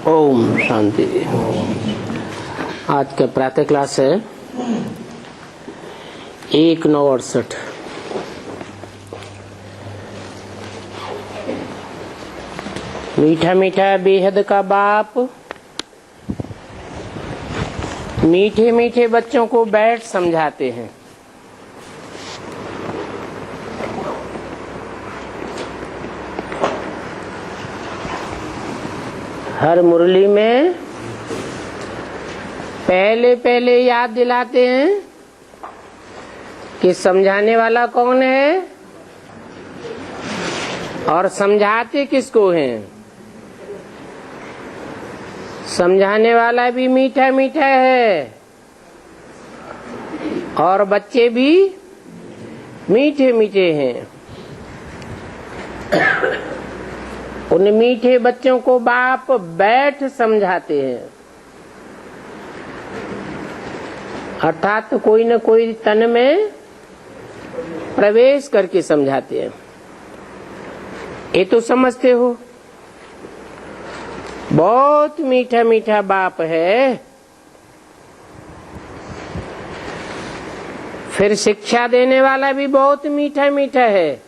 ओम शांति। आज का प्रातः क्लास है 1/9/68। मीठा मीठा बेहद का बाप मीठे मीठे बच्चों को बैठ समझाते हैं। हर मुरली में पहले पहले याद दिलाते हैं कि समझाने वाला कौन है और समझाते किसको हैं। समझाने वाला भी मीठा मीठा है और बच्चे भी मीठे मीठे हैं। उन मीठे बच्चों को बाप बैठ समझाते हैं, अर्थात कोई न कोई तन में प्रवेश करके समझाते हैं। ये तो समझते हो, बहुत मीठा मीठा बाप है। फिर शिक्षा देने वाला भी बहुत मीठा मीठा है।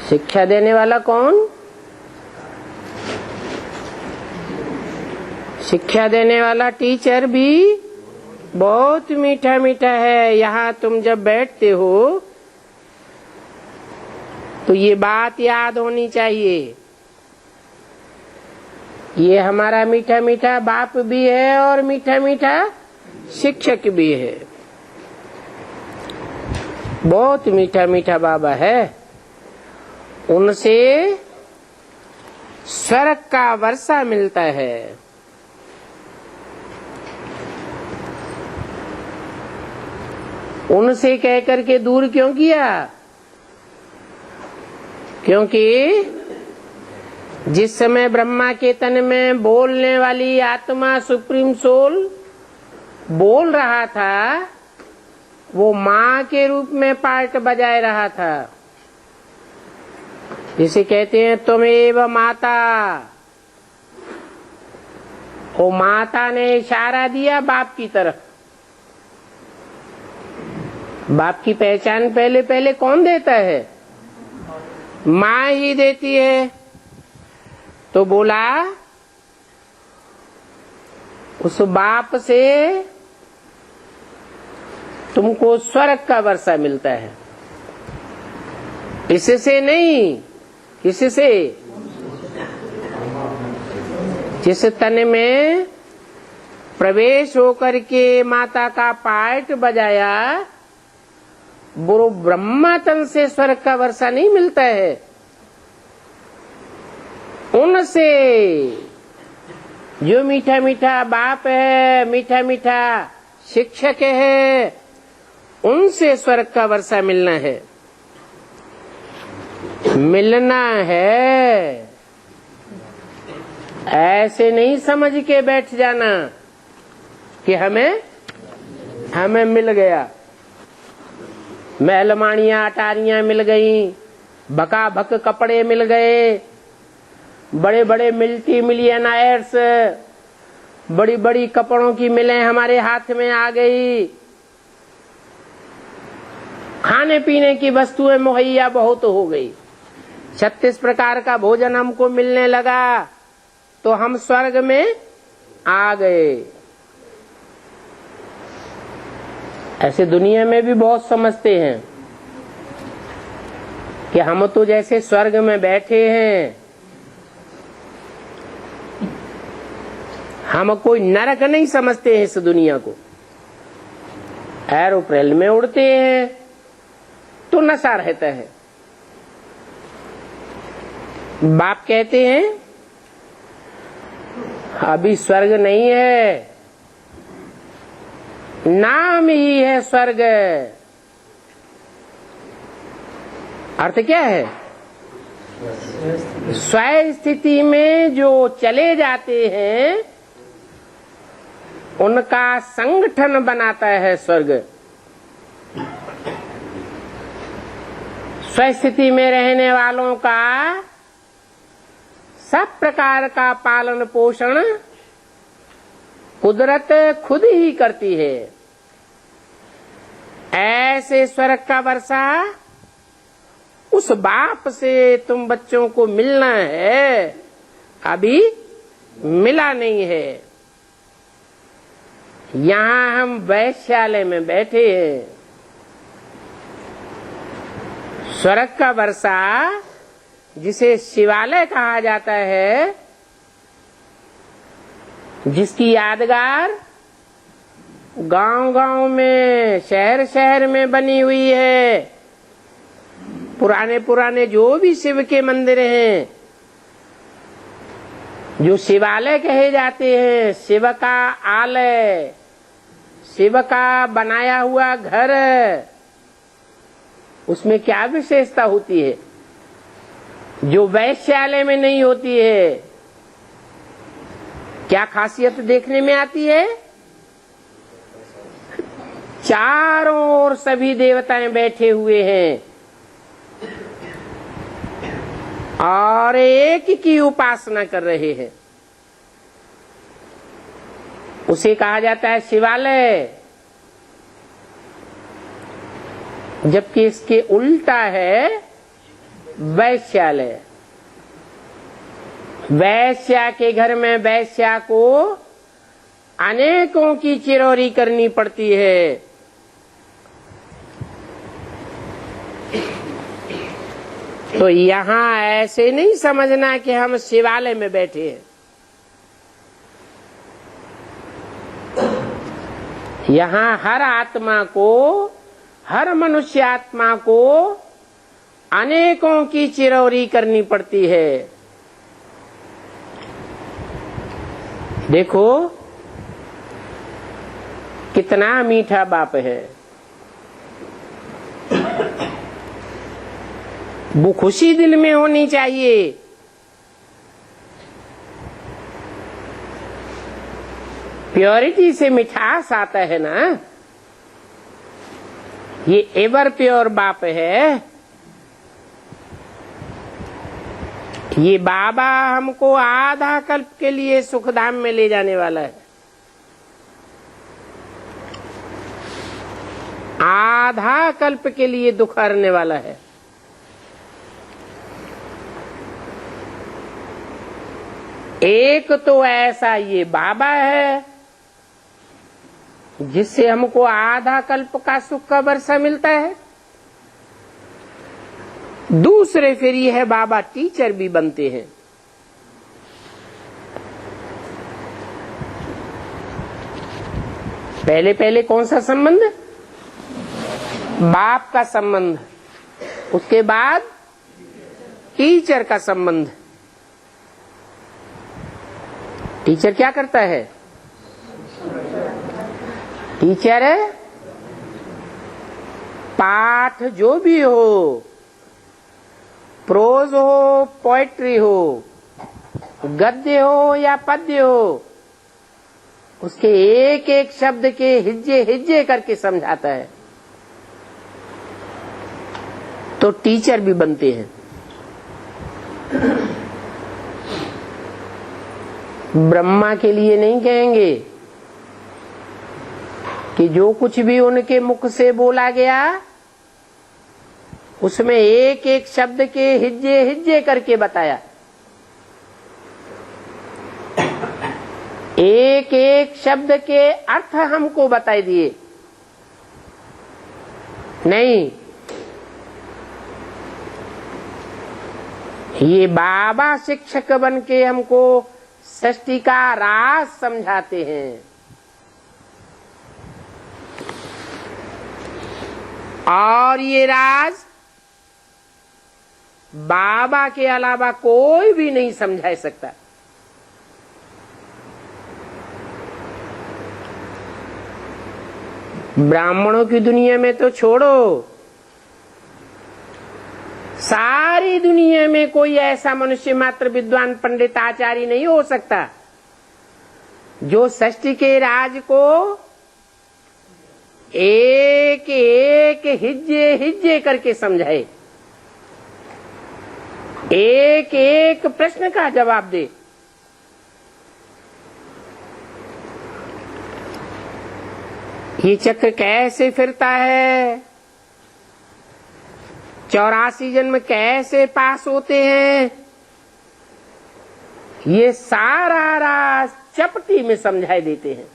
शिक्षा देने वाला कौन? शिक्षा देने वाला टीचर भी बहुत मीठा मीठा है। यहाँ तुम जब बैठते हो तो ये बात याद होनी चाहिए, ये हमारा मीठा मीठा बाप भी है और मीठा मीठा शिक्षक भी है। बहुत मीठा मीठा बाबा है। उनसे स्वर्ग का वर्षा मिलता है। उनसे कह करके दूर क्यों किया? क्योंकि जिस समय ब्रह्मा के तन में बोलने वाली आत्मा सुप्रीम सोल बोल रहा था, वो माँ के रूप में पार्ट बजाए रहा था। जिसे कहते हैं तुमेव माता। वो माता ने इशारा दिया बाप की तरफ। बाप की पहचान पहले पहले कौन देता है? माँ ही देती है। तो बोला उस बाप से तुमको स्वर्ग का वर्षा मिलता है। इससे नहीं, किससे? जिस तन में प्रवेश होकर के माता का पार्ट बजाया, वो ब्रह्मा तन से स्वर्ग का वर्षा नहीं मिलता है। उनसे जो मीठा मीठा बाप है, मीठा मीठा शिक्षक है, उनसे स्वर्ग का वर्षा मिलना है। मिलना है, ऐसे नहीं समझ के बैठ जाना कि हमें मिल गया। महलमानियां अटारियां मिल गई, बकाबक कपड़े मिल गए, बड़े बड़े मल्टी मिलियनायर्स, बड़ी बड़ी कपड़ों की मिलें हमारे हाथ में आ गई। खाने पीने की वस्तुएं मुहैया बहुत हो गई। 36 प्रकार का भोजन हमको मिलने लगा तो हम स्वर्ग में आ गए। ऐसे दुनिया में भी बहुत समझते हैं कि हम तो जैसे स्वर्ग में बैठे हैं, हम कोई नरक नहीं समझते हैं इस दुनिया को। एरोप्लेन में उड़ते हैं तो नशा रहता है। बाप कहते हैं अभी स्वर्ग नहीं है, नाम ही है स्वर्ग। अर्थ क्या है? स्व स्थिति में जो चले जाते हैं उनका संगठन बनाता है स्वर्ग। स्वस्थिति में रहने वालों का सब प्रकार का पालन पोषण कुदरत खुद ही करती है। ऐसे स्वर्ग का वर्षा उस बाप से तुम बच्चों को मिलना है, अभी मिला नहीं है। यहाँ हम वैश्यालय में बैठे हैं। स्वर्ग का वर्षा जिसे शिवालय कहा जाता है, जिसकी यादगार गांव-गांव में, शहर-शहर में बनी हुई है। पुराने जो भी शिव के मंदिर हैं, जो शिवालय कहे जाते हैं, शिव का आलय, शिव का बनाया हुआ घर, उसमें क्या विशेषता होती है जो वैश्यालय में नहीं होती है? क्या खासियत देखने में आती है? चारों ओर सभी देवताएं बैठे हुए हैं और एक की उपासना कर रहे हैं। उसे कहा जाता है शिवालय, जबकि इसके उल्टा है वैश्यालय। वैश्या के घर में वैश्या को अनेकों की चिरौरी करनी पड़ती है। तो यहाँ ऐसे नहीं समझना कि हम शिवालय में बैठे हैं। यहाँ हर आत्मा को, हर मनुष्य आत्मा को अनेकों की चिरौरी करनी पड़ती है। देखो कितना मीठा बाप है। वो खुशी दिल में होनी चाहिए। प्योरिटी से मिठास आता है ना, ये एवर प्योर बाप है। ये बाबा हमको आधा कल्प के लिए सुखधाम में ले जाने वाला है। आधा कल्प के लिए दुख हरने वाला है। एक तो ऐसा ये बाबा है जिससे हमको आधा कल्प का सुख का वर्षा मिलता है। दूसरे फिर ये है बाबा टीचर भी बनते हैं। पहले पहले कौन सा संबंध? बाप का संबंध, उसके बाद टीचर का संबंध। टीचर क्या करता है? टीचर पाठ जो भी हो, प्रोज हो, पोएट्री हो, गद्य हो या पद्य हो, उसके एक एक शब्द के हिज्जे हिज्जे करके समझाता है। तो टीचर भी बनते हैं। ब्रह्मा के लिए नहीं कहेंगे कि जो कुछ भी उनके मुख से बोला गया उसमें एक एक शब्द के हिज्जे हिज्जे करके बताया, एक एक शब्द के अर्थ हमको बताए दिए। नहीं, ये बाबा शिक्षक बन के हमको सृष्टि का राज समझाते हैं। और ये राज बाबा के अलावा कोई भी नहीं समझा सकता। ब्राह्मणों की दुनिया में तो छोड़ो, सारी दुनिया में कोई ऐसा मनुष्य मात्र विद्वान पंडित आचार्य नहीं हो सकता जो सृष्टि के राज को एक एक हिज्जे हिज्जे करके समझाए, एक एक प्रश्न का जवाब दे। ये चक्र कैसे फिरता है, 84 जन्म कैसे पास होते हैं, ये सारा राज चपटी में समझाई देते हैं।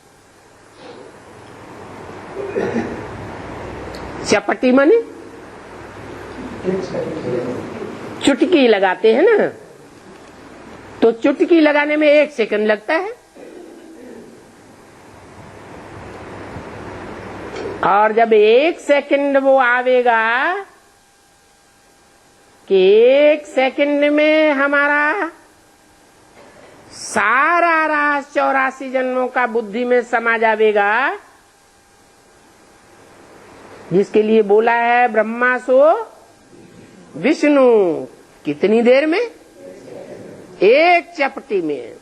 चपटी माने चुटकी लगाते हैं ना, तो चुटकी लगाने में 1 सेकंड लगता है, और जब 1 सेकंड वो आवेगा कि 1 सेकंड में हमारा सारा राज 84 जन्मों का बुद्धि में समा जावेगा, जिसके लिए बोला है ब्रह्मा सो विष्णु। कितनी देर में? 1 चपटी में।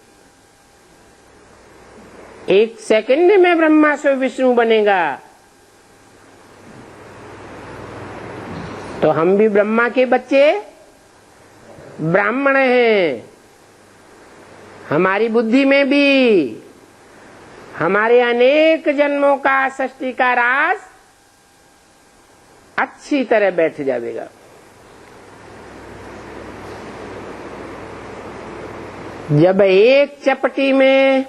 1 सेकंड में ब्रह्मा से विष्णु बनेगा। तो हम भी ब्रह्मा के बच्चे ब्राह्मण हैं। हमारी बुद्धि में भी हमारे अनेक जन्मों का सृष्टि का राज अच्छी तरह बैठ जाएगा। जब 1 चपटी में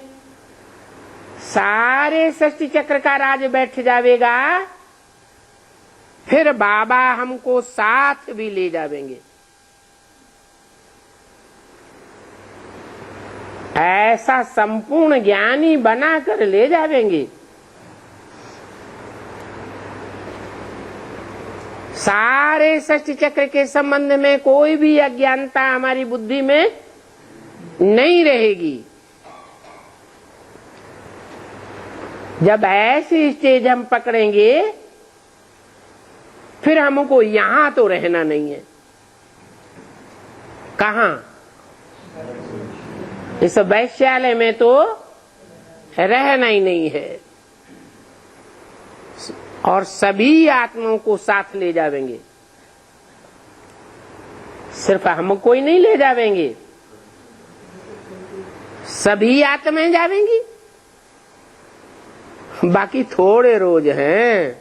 सारे सृष्टि चक्र का राज बैठ जाएगा, फिर बाबा हमको साथ भी ले जाएंगे। ऐसा संपूर्ण ज्ञानी बनाकर ले जाएंगे। सारे सृष्टि चक्र के संबंध में कोई भी अज्ञानता हमारी बुद्धि में नहीं रहेगी। जब ऐसी स्टेज हम पकड़ेंगे, फिर हमको यहां तो रहना नहीं है। कहां? इस वैश्यालय में तो रहना ही नहीं है। और सभी आत्माओं को साथ ले जाएंगे। सिर्फ हमको ही नहीं ले जाएंगे, सभी आत्माएं जाएंगी। बाकी थोड़े रोज हैं,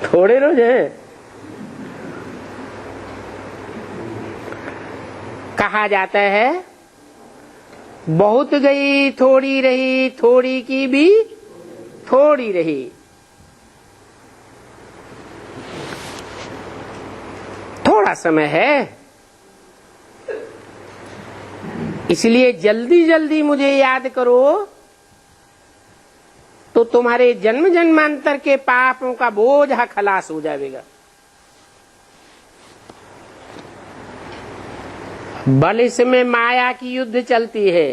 थोड़े रोज हैं। कहा जाता है बहुत गई थोड़ी रही, थोड़ी की भी थोड़ी रही। थोड़ा समय है, इसलिए जल्दी जल्दी मुझे याद करो, तो तुम्हारे जन्म जन्मांतर के पापों का बोझ खलास हो जाएगा। बल इसमें माया की युद्ध चलती है।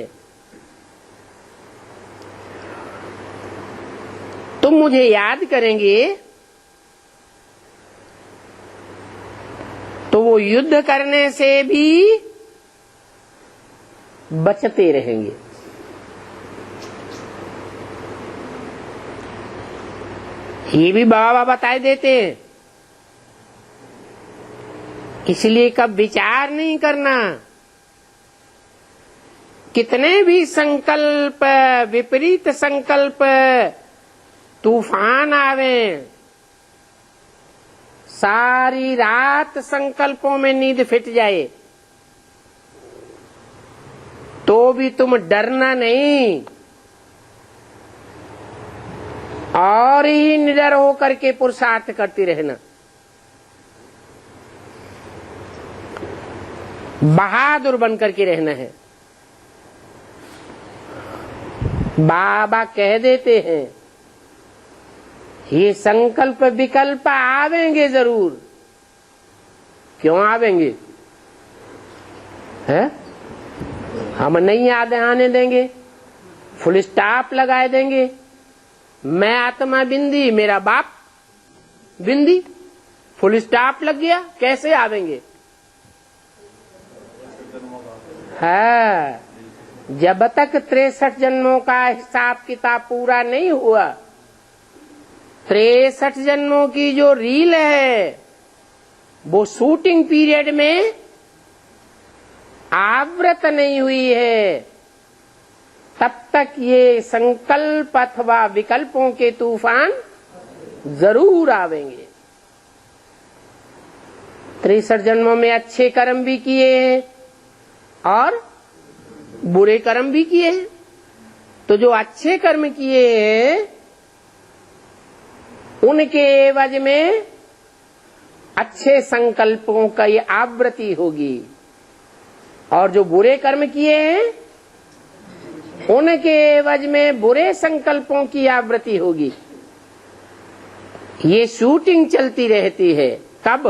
तुम मुझे याद करेंगे तो वो युद्ध करने से भी बचते रहेंगे। ये भी बाबा बताए देते हैं। इसलिए कब विचार नहीं करना। कितने भी संकल्प, विपरीत संकल्प, तूफान आवे, सारी रात संकल्पों में नींद फिट जाए, तो भी तुम डरना नहीं, और ही निडर होकर के पुरुषार्थ करती रहना। बहादुर बनकर के रहना है। बाबा कह देते हैं ये संकल्प विकल्प आवेंगे जरूर। क्यों आवेंगे? है? हम नहीं याद आने देंगे, फुल स्टॉप लगाए देंगे। मैं आत्मा बिंदी, मेरा बाप बिंदी, फुल स्टॉप लग गया, कैसे आवेंगे? है, जब तक 63 जन्मों का हिसाब किताब पूरा नहीं हुआ, 63 जन्मों की जो रील है वो शूटिंग पीरियड में आवृत नहीं हुई है, तब तक ये संकल्प अथवा विकल्पों के तूफान जरूर आवेंगे। 63 जन्मों में अच्छे कर्म भी किए हैं और बुरे कर्म भी किए हैं। तो जो अच्छे कर्म किए हैं उनके एवज में अच्छे संकल्पों का ये आवृत्ति होगी, और जो बुरे कर्म किए हैं उनके एवज में बुरे संकल्पों की आवृत्ति होगी। ये शूटिंग चलती रहती है। कब?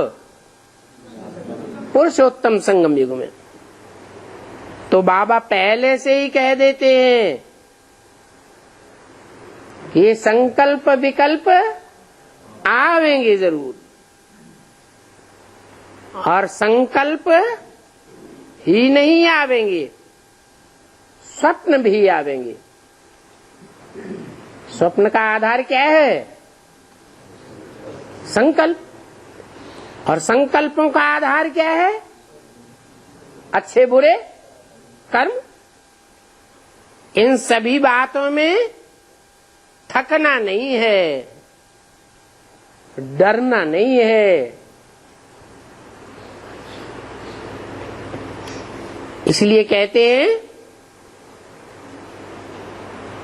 पुरुषोत्तम संगम युग में। तो बाबा पहले से ही कह देते हैं ये संकल्प विकल्प आवेंगे जरूर, और संकल्प ही नहीं आवेंगे, स्वप्न भी आवेंगे। स्वप्न का आधार क्या है? संकल्प। और संकल्पों का आधार क्या है? अच्छे बुरे कर्म। इन सभी बातों में थकना नहीं है, डरना नहीं है। इसलिए कहते हैं,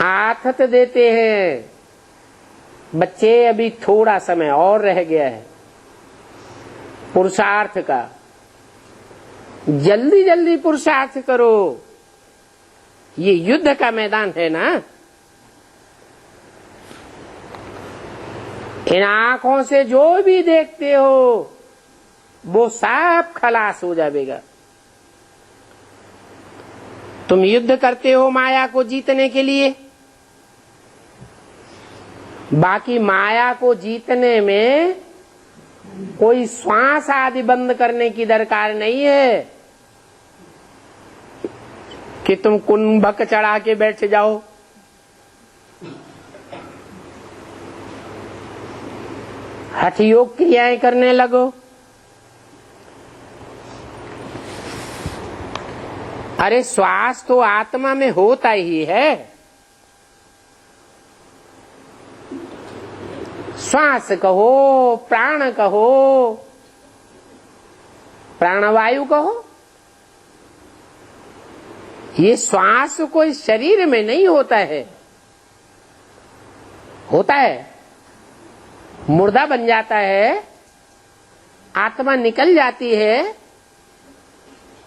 आथत देते हैं, बच्चे अभी थोड़ा समय और रह गया है पुरुषार्थ का, जल्दी जल्दी पुरुषार्थ करो। ये युद्ध का मैदान है ना। इन आंखों से जो भी देखते हो वो सब खलास हो जाएगा। तुम युद्ध करते हो माया को जीतने के लिए, बाकी माया को जीतने में कोई श्वास आदि बंद करने की दरकार नहीं है कि तुम कुंभक चढ़ा के बैठ जाओ। हठ योग क्रियाएं करने लगो। अरे श्वास तो आत्मा में होता ही है। श्वास कहो, प्राण कहो, प्राणवायु कहो, ये श्वास कोई शरीर में नहीं होता है। होता है, मुर्दा बन जाता है, आत्मा निकल जाती है,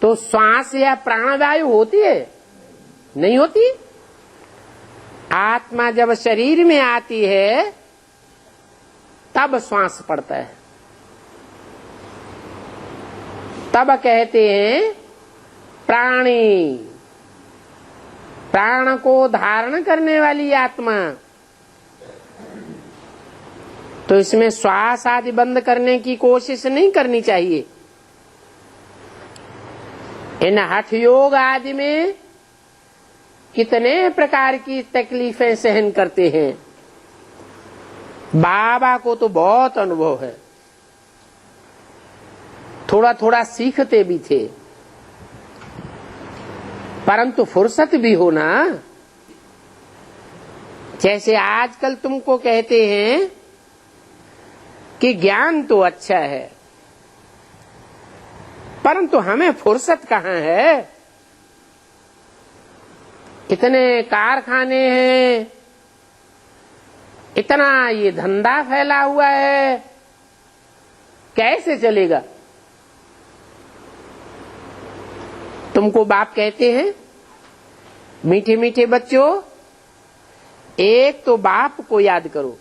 तो श्वास या प्राणवायु होती है? नहीं होती। आत्मा जब शरीर में आती है तब श्वास पड़ता है, तब कहते हैं प्राणी। प्राण को धारण करने वाली आत्मा। तो इसमें श्वास आदि बंद करने की कोशिश नहीं करनी चाहिए। इन हठ योग आदि में कितने प्रकार की तकलीफें सहन करते हैं। बाबा को तो बहुत अनुभव है, थोड़ा थोड़ा सीखते भी थे, परंतु फुर्सत भी हो ना। जैसे आजकल तुमको कहते हैं कि ज्ञान तो अच्छा है, परंतु हमें फुर्सत कहाँ है। इतने कारखाने हैं, इतना ये धंधा फैला हुआ है, कैसे चलेगा। तुमको बाप कहते हैं, मीठे मीठे बच्चों, एक तो बाप को याद करो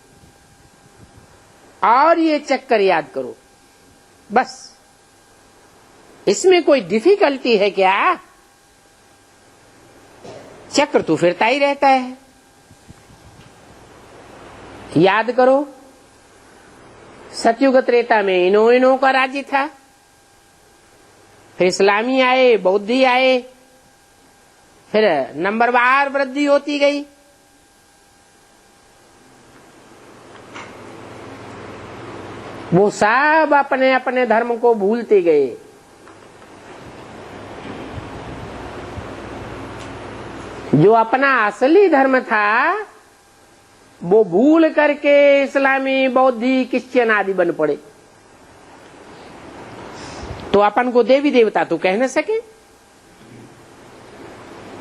और ये चक्कर याद करो, बस। इसमें कोई डिफिकल्टी है क्या? चक्र तो फिरता ही रहता है। याद करो, सतयुग त्रेता में इनो का राज्य था, फिर इस्लामी आए, बौद्धि आए, फिर नंबरवार वृद्धि होती गई। वो सब अपने अपने धर्म को भूलते गए। जो अपना असली धर्म था वो भूल करके इस्लामी, बौद्धि, क्रिश्चियन आदि बन पड़े। तो अपन को देवी देवता तो कह न सके,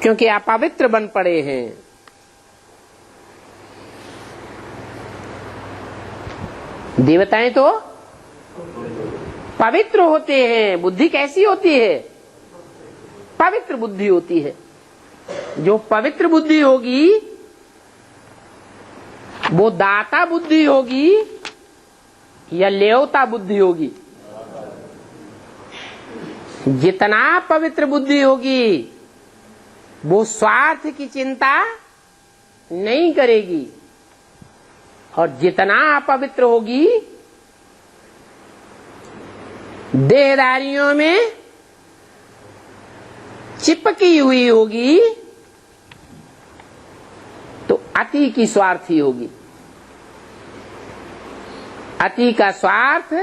क्योंकि आप पवित्र बन पड़े हैं। देवताएं तो पवित्र होते हैं। बुद्धि कैसी होती है? पवित्र बुद्धि होती है। जो पवित्र बुद्धि होगी वो दाता बुद्धि होगी या लेवता बुद्धि होगी? जितना पवित्र बुद्धि होगी वो स्वार्थ की चिंता नहीं करेगी, और जितना अपवित्र होगी देहदारियों में चिपकी हुई होगी, तो अति की स्वार्थी होगी। अति का स्वार्थ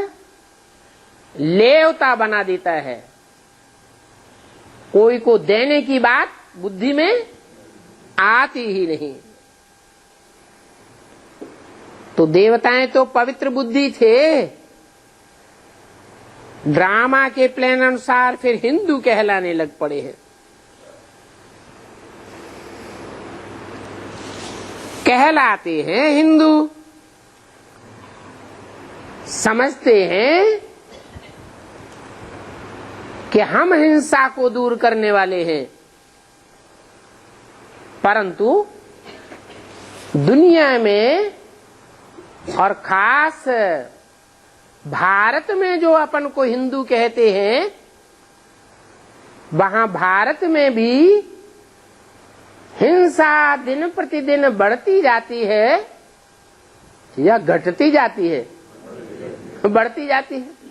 लेवता बना देता है। कोई को देने की बात बुद्धि में आती ही नहीं। तो देवताएं तो पवित्र बुद्धि थे। ड्रामा के प्लान अनुसार फिर हिंदू कहलाने लग पड़े हैं। कहलाते हैं हिंदू, समझते हैं कि हम हिंसा को दूर करने वाले हैं, परंतु दुनिया में और खास भारत में जो अपन को हिंदू कहते हैं, वहां भारत में भी हिंसा दिन प्रतिदिन बढ़ती जाती है या घटती जाती है? बढ़ती जाती है।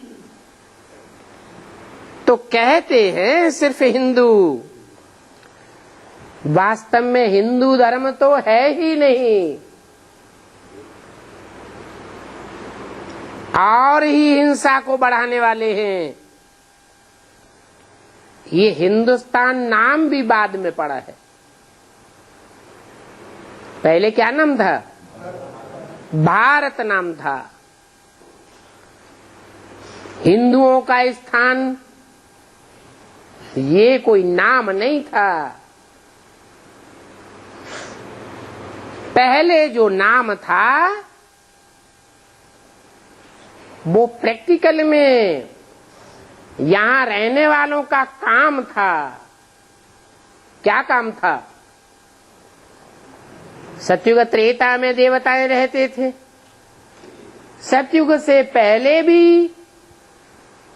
तो कहते हैं सिर्फ हिंदू, वास्तव में हिंदू धर्म तो है ही नहीं, और ही हिंसा को बढ़ाने वाले हैं। ये हिंदुस्तान नाम भी बाद में पड़ा है। पहले क्या नाम था? भारत नाम था। हिंदुओं का स्थान ये कोई नाम नहीं था। पहले जो नाम था वो प्रैक्टिकल में यहां रहने वालों का काम था। क्या काम था? सतयुग त्रेता में देवताएं रहते थे। सतयुग से पहले भी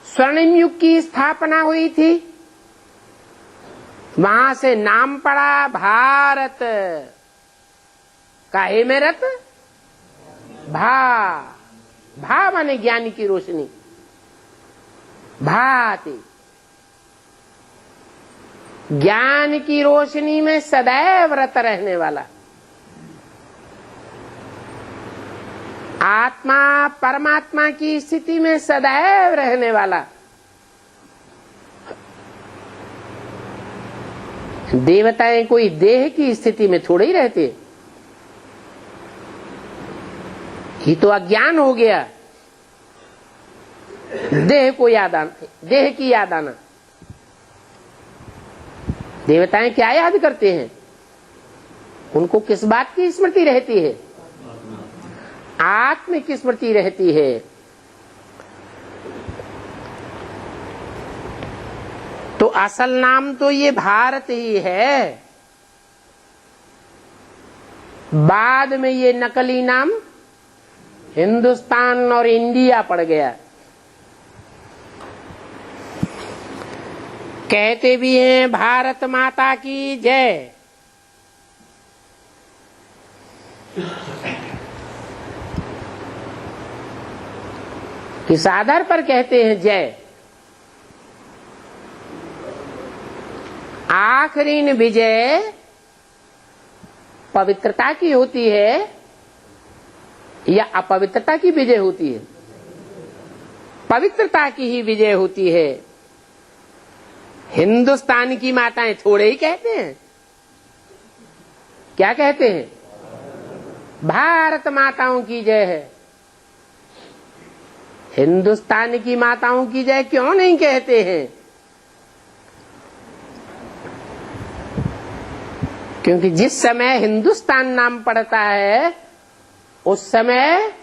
स्वर्णिम युग की स्थापना हुई थी। वहां से नाम पड़ा भारत। काहे में रत? भा माने ज्ञान की रोशनी। भाति ज्ञान की रोशनी में सदैव रत रहने वाला। आत्मा परमात्मा की स्थिति में सदैव रहने वाला। देवताएं कोई देह की स्थिति में थोड़े ही रहते। ये तो अज्ञान हो गया। देह को याद आना, देह की याद आना। देवताएं क्या याद करते हैं? उनको किस बात की स्मृति रहती है? आत्म की स्मृति रहती है। तो असल नाम तो ये भारत ही है। बाद में ये नकली नाम हिंदुस्तान और इंडिया पड़ गया। कहते भी हैं भारत माता की जय। किस आधार पर कहते हैं जय? आखिरी विजय पवित्रता की होती है या अपवित्रता की विजय होती है? पवित्रता की ही विजय होती है। हिंदुस्तान की माताएं थोड़े ही कहते हैं, क्या कहते हैं? भारत माताओं की जय है। हिंदुस्तान की माताओं की जय क्यों नहीं कहते हैं? क्योंकि जिस समय हिंदुस्तान नाम पड़ता है उस समय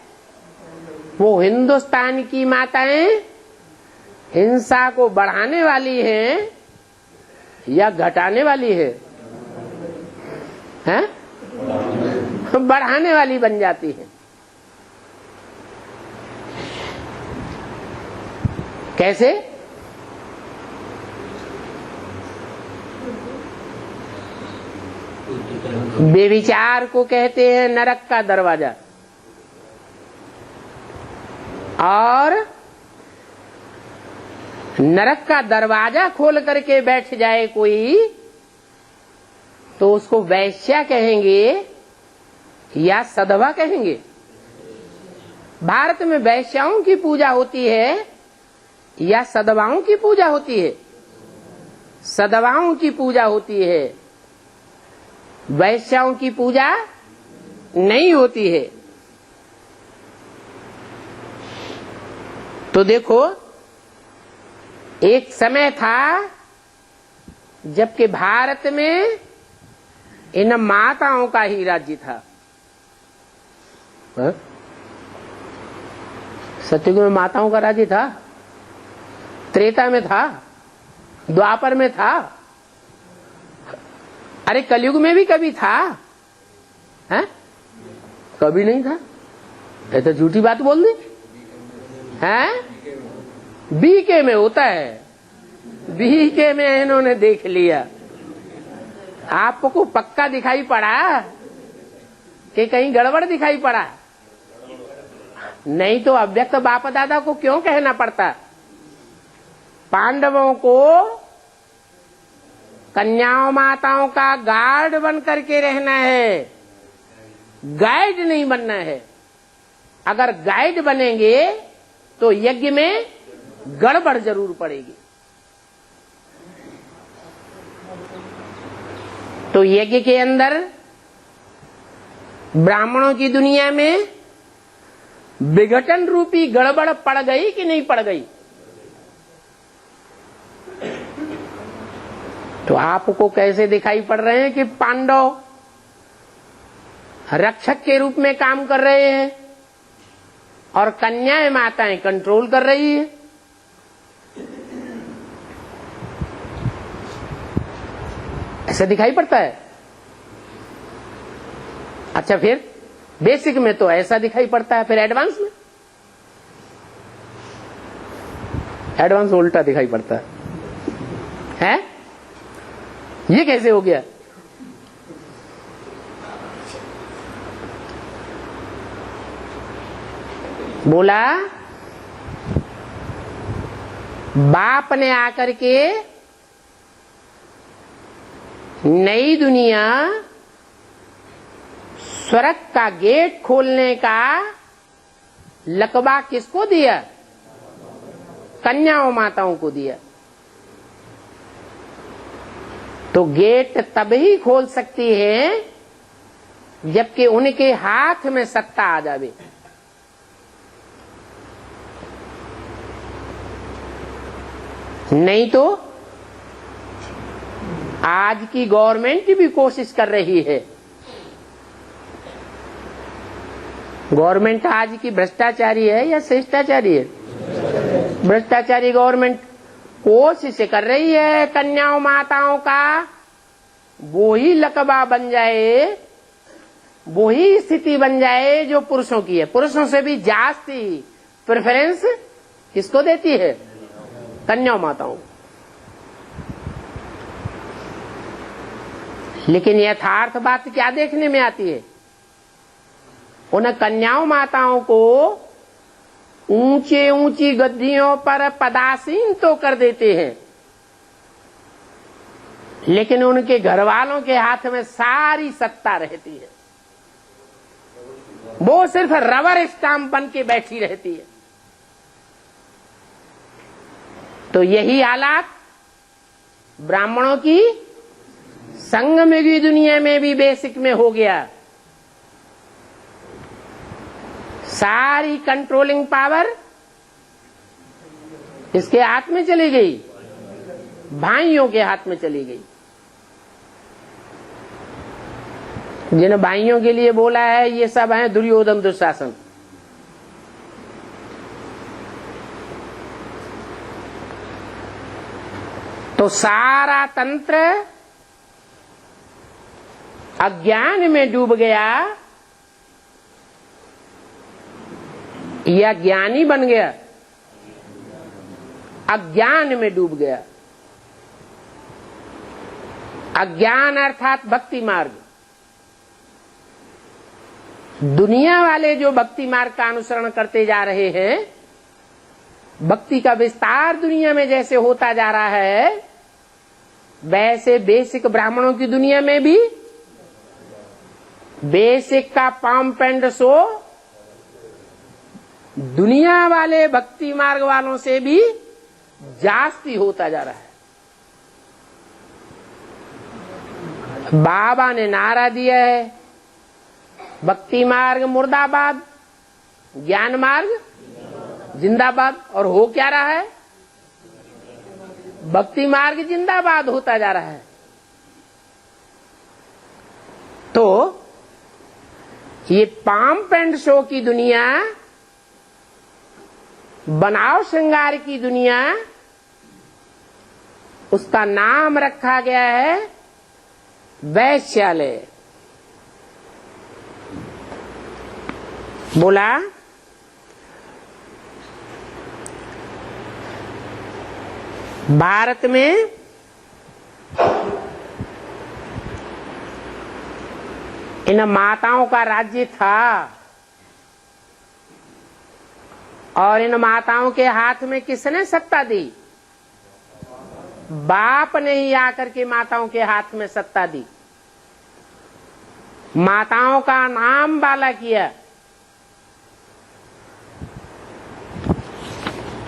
वो हिंदुस्तान की माताएं हिंसा को बढ़ाने वाली हैं या घटाने वाली है? हैं? बढ़ाने वाली बन जाती है। कैसे? बेविचार को कहते हैं नरक का दरवाजा, और नरक का दरवाजा खोल करके बैठ जाए कोई तो उसको वैश्या कहेंगे या सधवा कहेंगे? भारत में वैश्याओं की पूजा होती है या सधवाओं की पूजा होती है? सधवाओं की पूजा होती है, वैश्याओं की पूजा नहीं होती है। तो देखो, एक समय था जबकि भारत में इन माताओं का ही राज्य था। सतयुग में माताओं का राज्य था, त्रेता में था, द्वापर में था, अरे कलयुग में भी कभी था? है? कभी नहीं था। ये तो झूठी बात बोल दी है। बीके में होता है, बीके में इन्होंने देख लिया। आपको पक्का दिखाई पड़ा कि कहीं गड़बड़ दिखाई पड़ा? नहीं तो अव्यक्त बाप दादा को क्यों कहना पड़ता? पांडवों को कन्याओं माताओं का गार्ड बन करके रहना है, गाइड नहीं बनना है। अगर गाइड बनेंगे तो यज्ञ में गड़बड़ जरूर पड़ेगी। तो यज्ञ के अंदर ब्राह्मणों की दुनिया में विघटन रूपी गड़बड़ पड़ गई कि नहीं पड़ गई? तो आपको कैसे दिखाई पड़ रहे हैं कि पांडव रक्षक के रूप में काम कर रहे हैं और कन्याएं माताएं कंट्रोल कर रही है? ऐसा दिखाई पड़ता है। अच्छा, फिर बेसिक में तो ऐसा दिखाई पड़ता है, फिर एडवांस में? एडवांस उल्टा दिखाई पड़ता है। ये कैसे हो गया? बोला बाप ने आकर के नई दुनिया स्वर्ग का गेट खोलने का लकबा किसको दिया? कन्याओं माताओं को दिया। तो गेट तभी खोल सकती है जबकि उनके हाथ में सत्ता आ जावे। नहीं तो आज की गवर्नमेंट भी कोशिश कर रही है। गवर्नमेंट आज की भ्रष्टाचारी है या शिष्टाचारी है? भ्रष्टाचारी गवर्नमेंट कोशिश कर रही है कन्याओं माताओं का वो ही लकबा बन जाए, वो ही स्थिति बन जाए जो पुरुषों की है। पुरुषों से भी जास्ती प्रेफरेंस किसको देती है? कन्याओं माताओं। लेकिन यथार्थ बात क्या देखने में आती है? उन कन्याओं माताओं को ऊंचे ऊंची गद्दियों पर पदासीन तो कर देते हैं, लेकिन उनके घर वालों के हाथ में सारी सत्ता रहती है। वो सिर्फ रबर स्टाम्प बन के बैठी रहती है। तो यही हालात ब्राह्मणों की संगमयुगी दुनिया में भी बेसिक में हो गया। सारी कंट्रोलिंग पावर इसके हाथ में चली गई, भाइयों के हाथ में चली गई। जिन भाइयों के लिए बोला है ये सब हैं दुर्योधन दुशासन। तो सारा तंत्र अज्ञान में डूब गया या ज्ञानी बन गया? अज्ञान में डूब गया। अज्ञान अर्थात भक्ति मार्ग। दुनिया वाले जो भक्ति मार्ग का अनुसरण करते जा रहे हैं, भक्ति का विस्तार दुनिया में जैसे होता जा रहा है, वैसे बेसिक ब्राह्मणों की दुनिया में भी बेसिक का पंप एंड शो दुनिया वाले भक्ति मार्ग वालों से भी जास्ती होता जा रहा है। बाबा ने नारा दिया है, भक्ति मार्ग मुर्दाबाद, ज्ञान मार्ग जिंदाबाद। और हो क्या रहा है? भक्ति मार्ग जिंदाबाद होता जा रहा है। तो ये पंप एंड शो की दुनिया, बनाव श्रृंगार की दुनिया, उसका नाम रखा गया है वैश्यालय। बोला भारत में इन माताओं का राज्य था और इन माताओं के हाथ में किसने सत्ता दी? बाप ने ही आकर के माताओं के हाथ में सत्ता दी, माताओं का नाम बाला किया।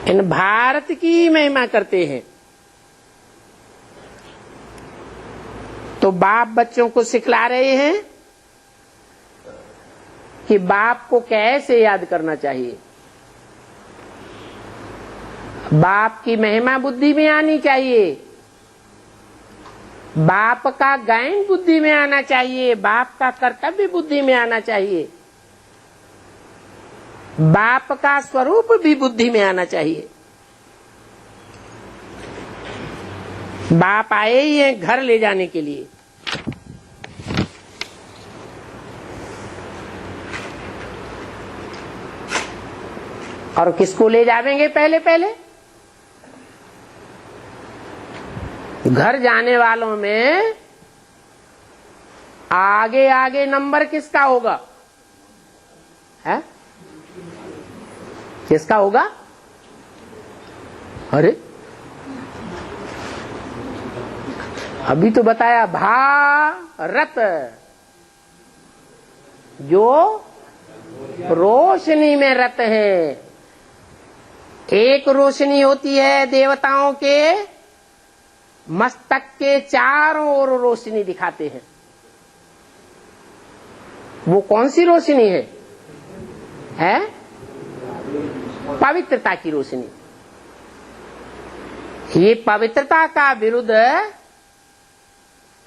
इन भारत की महिमा करते हैं। तो बाप बच्चों को सिखला रहे हैं कि बाप को कैसे याद करना चाहिए। बाप की महिमा बुद्धि में आनी चाहिए, बाप का गायन बुद्धि में आना चाहिए, बाप का कर्तव्य बुद्धि में आना चाहिए, बाप का स्वरूप भी बुद्धि में आना चाहिए। बाप आए ही हैं घर ले जाने के लिए। और किसको ले जावेंगे? पहले पहले घर जाने वालों में आगे आगे नंबर किसका होगा? है? किसका होगा? अरे अभी तो बताया, भारत जो रोशनी में रत है। एक रोशनी होती है देवताओं के मस्तक के चारों ओर रोशनी दिखाते हैं। वो कौन सी रोशनी है? है पवित्रता की रोशनी। ये पवित्रता का विरुद्ध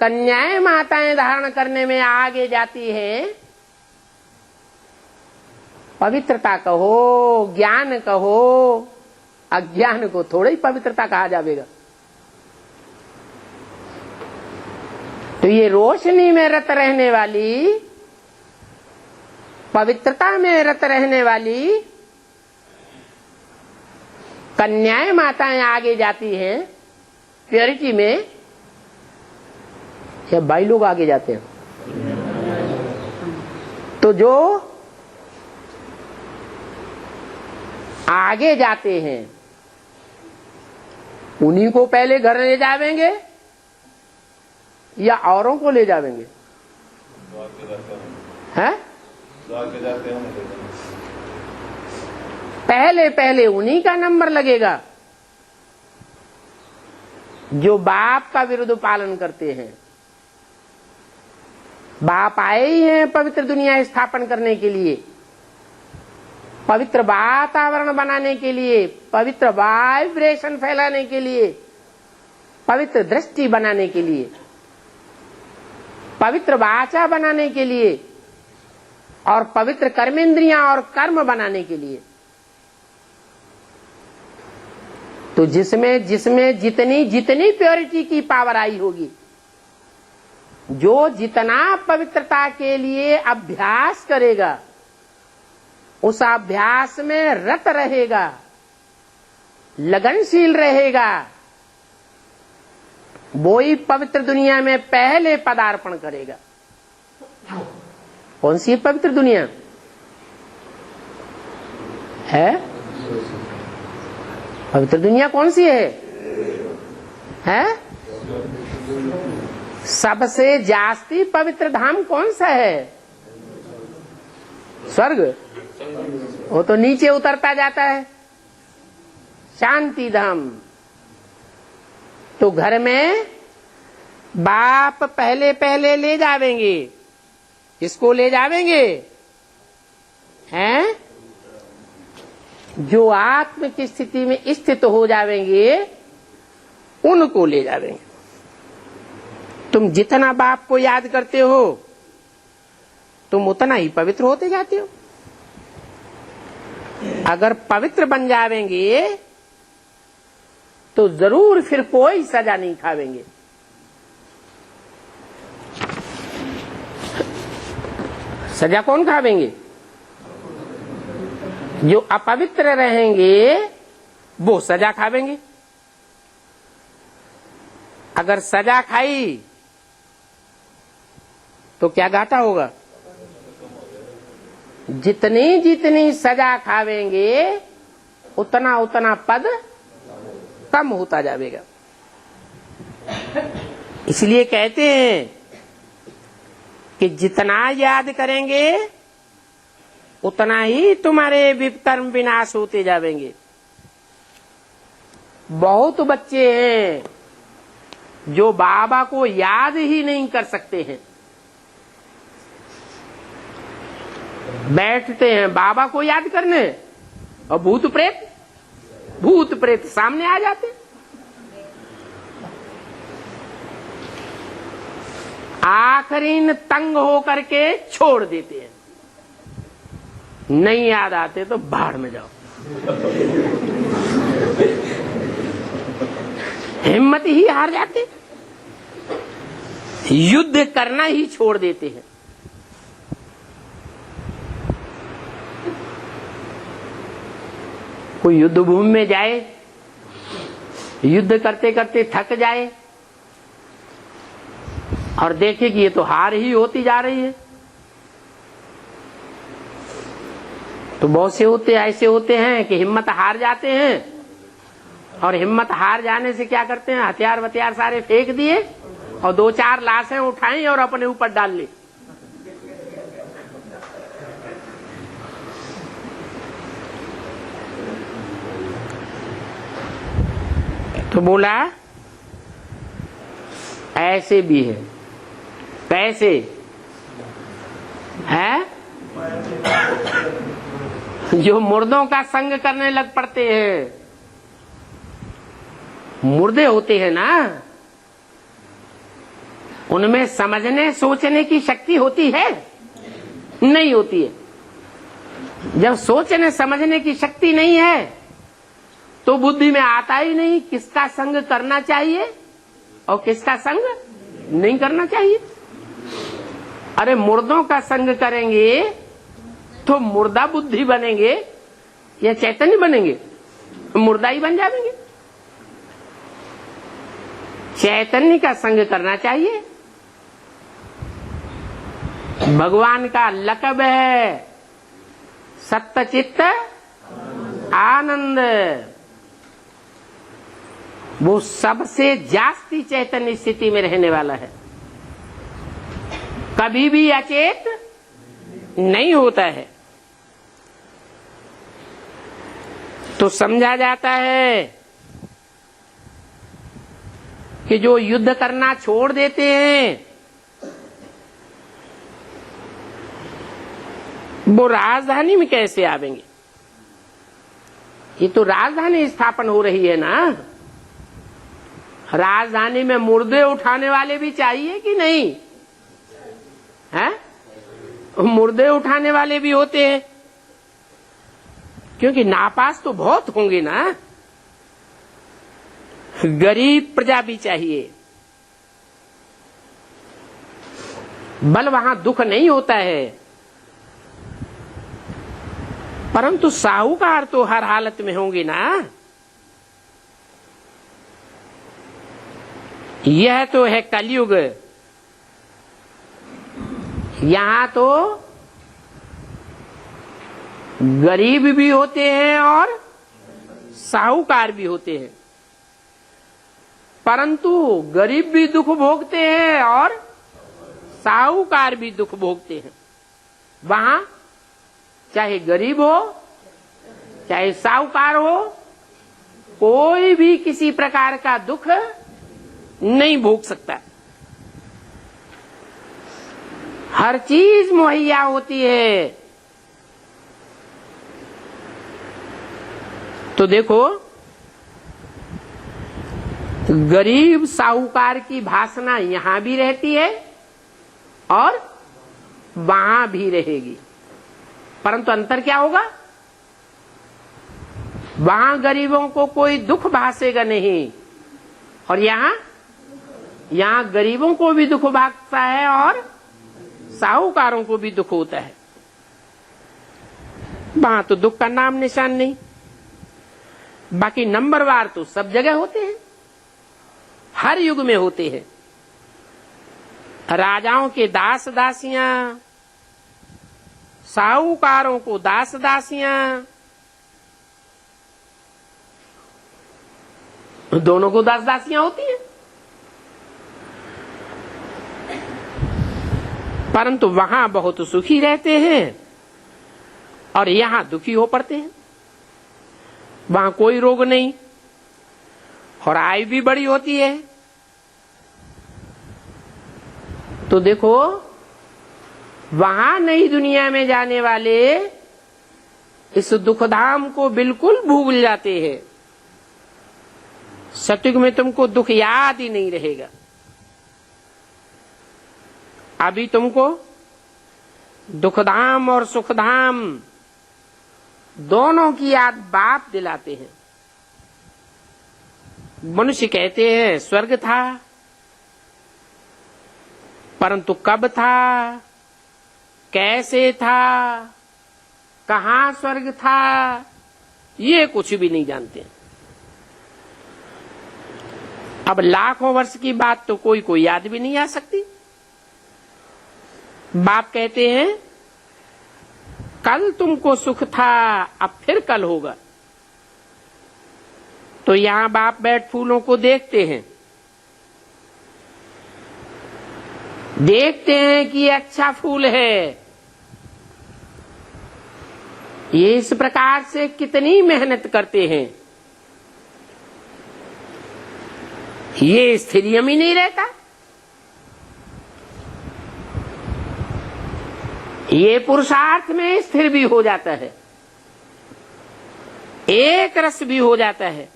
कन्याएं माताएं धारण करने में आगे जाती हैं। पवित्रता कहो, ज्ञान कहो, अज्ञान को थोड़ा ही पवित्रता कहा जाएगा। तो ये रोशनी में रत रहने वाली, पवित्रता में रत रहने वाली कन्याएं माताएं आगे जाती हैं प्योरिटी में, या भाई लोग आगे जाते हैं? तो जो आगे जाते हैं उन्हीं को पहले घर ले जावेंगे या औरों को ले जावेंगे? हैं? पहले पहले उन्हीं का नंबर लगेगा। जो बाप का विरुद्ध पालन करते हैं। बाप आए ही हैं पवित्र दुनिया स्थापन करने के लिए, पवित्र वातावरण बनाने के लिए, पवित्र वाइब्रेशन फैलाने के लिए, पवित्र दृष्टि बनाने के लिए, पवित्र वाचा बनाने के लिए और पवित्र कर्मेंद्रियां और कर्म बनाने के लिए। तो जिसमें जिसमें जितनी जितनी प्योरिटी की पावर आई होगी, जो जितना पवित्रता के लिए अभ्यास करेगा, उस अभ्यास में रत रहेगा, लगनशील रहेगा, वो ही पवित्र दुनिया में पहले पदार्पण करेगा। कौन सी पवित्र दुनिया है? पवित्र दुनिया कौन सी है? सबसे जास्ती पवित्र धाम कौन सा है? स्वर्ग। वो तो नीचे उतरता जाता है, शांति धाम। तो घर में बाप पहले पहले ले जावेंगे। किसको ले जावेंगे? हैं? जो आत्म की स्थिति में स्थित हो जावेंगे, उनको ले जावेंगे। तुम जितना बाप को याद करते हो, तुम उतना ही पवित्र होते जाते हो। अगर पवित्र बन जावेंगे तो जरूर फिर कोई सजा नहीं खावेंगे। सजा कौन खावेंगे? जो अपवित्र रहेंगे वो सजा खावेंगे। अगर सजा खाई तो क्या घाटा होगा? जितनी जितनी सजा खावेंगे उतना उतना पद कम होता जाएगा। इसलिए कहते हैं कि जितना याद करेंगे उतना ही तुम्हारे विकर्म विनाश होते जाएंगे। बहुत बच्चे हैं जो बाबा को याद ही नहीं कर सकते हैं। बैठते हैं बाबा को याद करने और भूत प्रेत सामने आ जाते। आखिरी तंग होकर के छोड़ देते हैं। नहीं याद आते तो बाहर में जाओ। हिम्मत ही हार जाते, युद्ध करना ही छोड़ देते हैं। कोई युद्ध भूमि में जाए, युद्ध करते करते थक जाए और देखे कि ये तो हार ही होती जा रही है, तो बहुत से ऐसे होते हैं कि हिम्मत हार जाते हैं। और हिम्मत हार जाने से क्या करते हैं? हथियार वथियार सारे फेंक दिए और 2-4 लाशें उठाई और अपने ऊपर डाल ली। तो बोला ऐसे भी है। कैसे है? जो मुर्दों का संग करने लग पड़ते हैं। मुर्दे होते हैं ना, उनमें समझने सोचने की शक्ति होती है? नहीं होती है। जब सोचने समझने की शक्ति नहीं है तो बुद्धि में आता ही नहीं किसका संग करना चाहिए और किसका संग नहीं करना चाहिए। अरे मुर्दों का संग करेंगे तो मुर्दा बुद्धि बनेंगे या चैतन्य बनेंगे? मुर्दा ही बन जाएंगे। चैतन्य का संग करना चाहिए। भगवान का लक़ब है सत्चित्त आनंद। वो सबसे जास्ती चैतन्य स्थिति में रहने वाला है, कभी भी अचेत नहीं होता है। तो समझा जाता है कि जो युद्ध करना छोड़ देते हैं वो राजधानी में कैसे आवेंगे? ये तो राजधानी स्थापन हो रही है ना। राजधानी में मुर्दे उठाने वाले भी चाहिए कि नहीं है? मुर्दे उठाने वाले भी होते हैं, क्योंकि नापास तो बहुत होंगे ना। गरीब प्रजा भी चाहिए। बल वहां दुख नहीं होता है, परंतु साहूकार तो हर हालत में होंगे ना। यह तो है कलयुग। यहां तो गरीब भी होते हैं और साहूकार भी होते हैं, परंतु गरीब भी दुख भोगते हैं और साहूकार भी दुख भोगते हैं। वहां चाहे गरीब हो चाहे साहूकार हो, कोई भी किसी प्रकार का दुख नहीं भोग सकता। हर चीज मुहैया होती है। तो देखो, गरीब साहूकार की भाषणा यहां भी रहती है और वहां भी रहेगी, परंतु अंतर क्या होगा? वहां गरीबों को कोई दुख भासेगा नहीं, और यहां गरीबों को भी दुख भागता है और साहूकारों को भी दुख होता है। वहां तो दुख का नाम निशान नहीं। बाकी नंबरवार तो सब जगह होते हैं, हर युग में होते हैं। राजाओं के दास दासियां, साहूकारों को दास दासियां, दोनों को दास दासियां होती हैं, परंतु वहां बहुत सुखी रहते हैं और यहां दुखी हो पड़ते हैं। वहां कोई रोग नहीं और आयु भी बड़ी होती है। तो देखो, वहां नई दुनिया में जाने वाले इस दुखधाम को बिल्कुल भूल जाते हैं। सतयुग में तुमको दुख याद ही नहीं रहेगा। अभी तुमको दुखधाम और सुखधाम दोनों की याद बाप दिलाते हैं। मनुष्य कहते हैं स्वर्ग था, परंतु कब था, कैसे था, कहां स्वर्ग था, ये कुछ भी नहीं जानते। अब लाखों वर्ष की बात तो कोई याद भी नहीं आ सकती। बाप कहते हैं कल तुमको सुख था, अब फिर कल होगा। तो यहां बाप बैठ फूलों को देखते हैं, देखते हैं कि ये अच्छा फूल है, ये इस प्रकार से कितनी मेहनत करते हैं, ये स्थिरियम ही नहीं रहता, ये पुरुषार्थ में स्थिर भी हो जाता है, एक रस भी हो जाता है।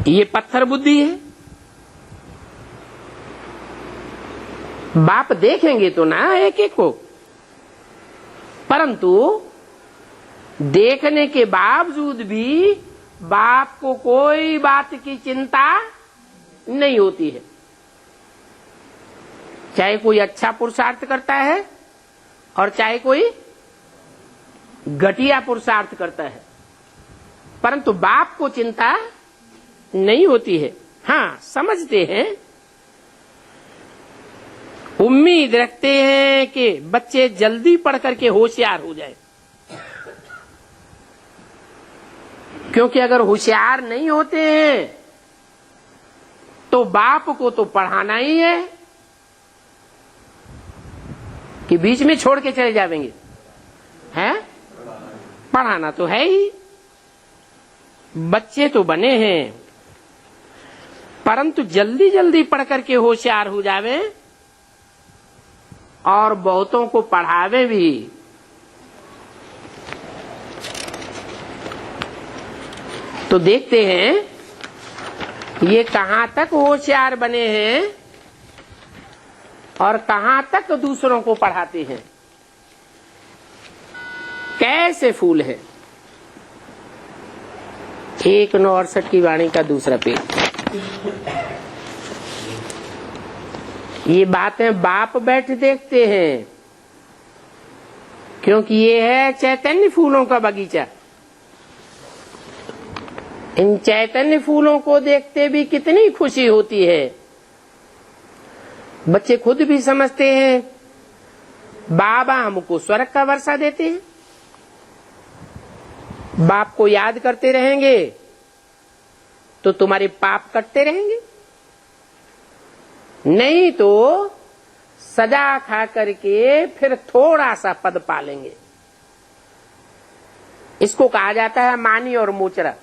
ये पत्थर बुद्धि है। बाप देखेंगे तो ना एक एक को, परंतु देखने के बावजूद भी बाप को कोई बात की चिंता नहीं होती है। चाहे कोई अच्छा पुरुषार्थ करता है और चाहे कोई घटिया पुरुषार्थ करता है, परंतु बाप को चिंता नहीं होती है। हाँ, समझते हैं, उम्मीद रखते हैं कि बच्चे जल्दी पढ़ करके होशियार हो जाए, क्योंकि अगर होशियार नहीं होते हैं तो बाप को तो पढ़ाना ही है कि बीच में छोड़ के चले जाएंगे, हैं? पढ़ाना तो है ही। बच्चे तो बने हैं, परंतु जल्दी जल्दी पढ़ करके होशियार हो जावे और बहुतों को पढ़ावे भी। तो देखते हैं ये कहां तक होशियार बने हैं और कहां तक दूसरों को पढ़ाते हैं। कैसे फूल है। 168 की वाणी का दूसरा पेज। ये बातें बाप बैठ देखते हैं, क्योंकि ये है चैतन्य फूलों का बगीचा। इन चैतन्य फूलों को देखते भी कितनी खुशी होती है। बच्चे खुद भी समझते हैं बाबा हमको स्वर्ग का वर्षा देते हैं। बाप को याद करते रहेंगे तो तुम्हारे पाप कटते रहेंगे, नहीं तो सजा खा करके फिर थोड़ा सा पद पालेंगे। इसको कहा जाता है मानी और मोचरा।